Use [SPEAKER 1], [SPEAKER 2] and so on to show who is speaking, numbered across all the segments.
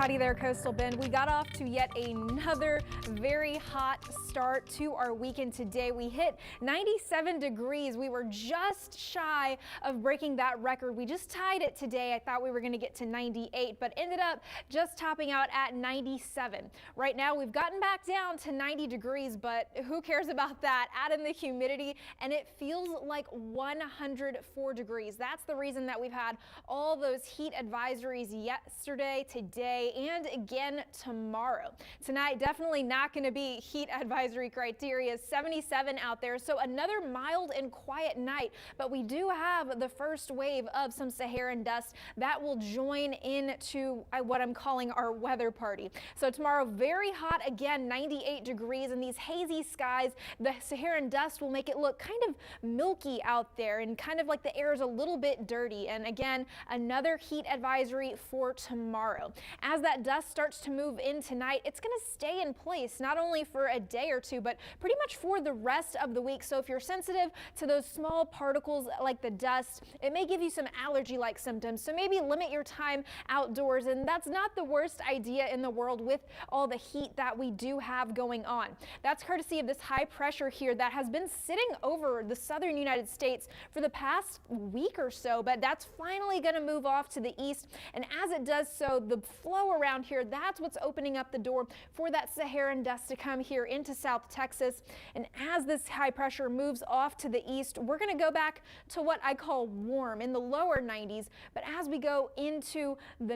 [SPEAKER 1] Howdy there, Coastal Bend. We got off to yet another very hot start to our weekend today. We hit 97 degrees. We were just shy of breaking that record. We just tied it today. I thought we were going to get to 98, but ended up just topping out at 97. Right now, we've gotten back down to 90 degrees, but who cares about that? Add in the humidity, and it feels like 104 degrees. That's the reason that we've had all those heat advisories yesterday, today, and again tomorrow. Tonight, definitely not going to be heat advisory criteria. 77 out there, so another mild and quiet night, but we do have the first wave of some Saharan dust that will join into what I'm calling our weather party. So tomorrow, very hot again, 98 degrees, and these hazy skies, the Saharan dust will make it look kind of milky out there and kind of like the air is a little bit dirty. And again, another heat advisory for tomorrow. As that dust starts to move in tonight, it's going to stay in place not only for a day or two, but pretty much for the rest of the week. So if you're sensitive to those small particles like the dust, it may give you some allergy-like symptoms. So maybe limit your time outdoors, and that's not the worst idea in the world with all the heat that we do have going on. That's courtesy of this high pressure here that has been sitting over the southern United States for the past week or so, but that's finally going to move off to the east. And as it does so, the flow around here, that's what's opening up the door for that Saharan dust to come here into South Texas. And as this high pressure moves off to the east, we're going to go back to what I call warm in the lower 90s. But as we go into the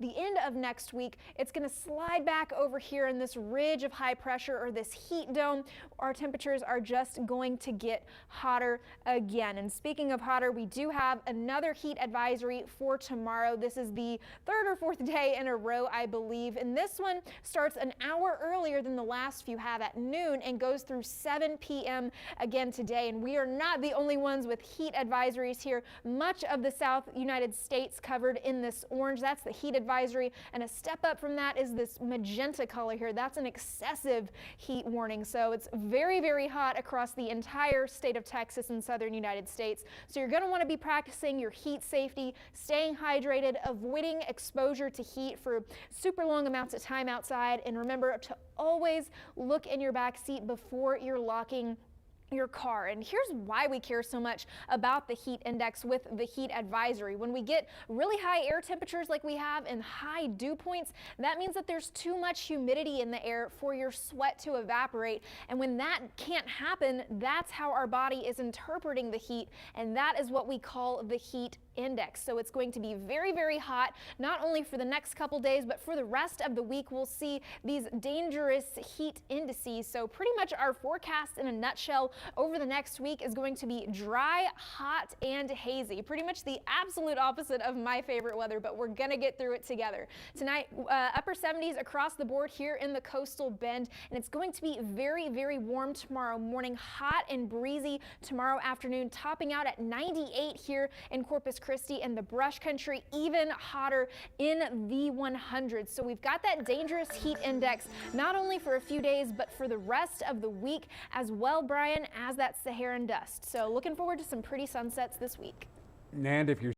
[SPEAKER 1] end of next week, it's going to slide back over here in this ridge of high pressure, or this heat dome. Our temperatures are just going to get hotter again. And speaking of hotter, we do have another heat advisory for tomorrow. This is the third or fourth day in a row, I believe. And this one starts an hour earlier than the last few have at noon and goes through 7 p.m. again today. And we are not the only ones with heat advisories here. Much of the South United States covered in this orange. That's the heat advisory. And a step up from that is this magenta color here. That's an excessive heat warning. So it's very, very hot across the entire state of Texas and southern United States. So you're going to want to be practicing your heat safety, staying hydrated, avoiding exposure to heat for super long amounts of time outside, and remember to always look in your back seat before you're locking your car. And here's why we care so much about the heat index with the heat advisory. When we get really high air temperatures like we have and high dew points, that means that there's too much humidity in the air for your sweat to evaporate. And when that can't happen, that's how our body is interpreting the heat, and that is what we call the heat index. So it's going to be very, very hot, not only for the next couple days, but for the rest of the week. We'll see these dangerous heat indices. So pretty much our forecast in a nutshell over the next week is going to be dry, hot, and hazy. Pretty much the absolute opposite of my favorite weather, but we're gonna get through it together. Tonight, upper 70s across the board here in the Coastal Bend, and it's going to be very, very warm tomorrow morning, hot and breezy tomorrow afternoon, topping out at 98 here in Corpus Christi, and the brush country even hotter in the 100s. So we've got that dangerous heat index not only for a few days, but for the rest of the week as well, Brian, as that Saharan dust. So looking forward to some pretty sunsets this week.
[SPEAKER 2] And if you're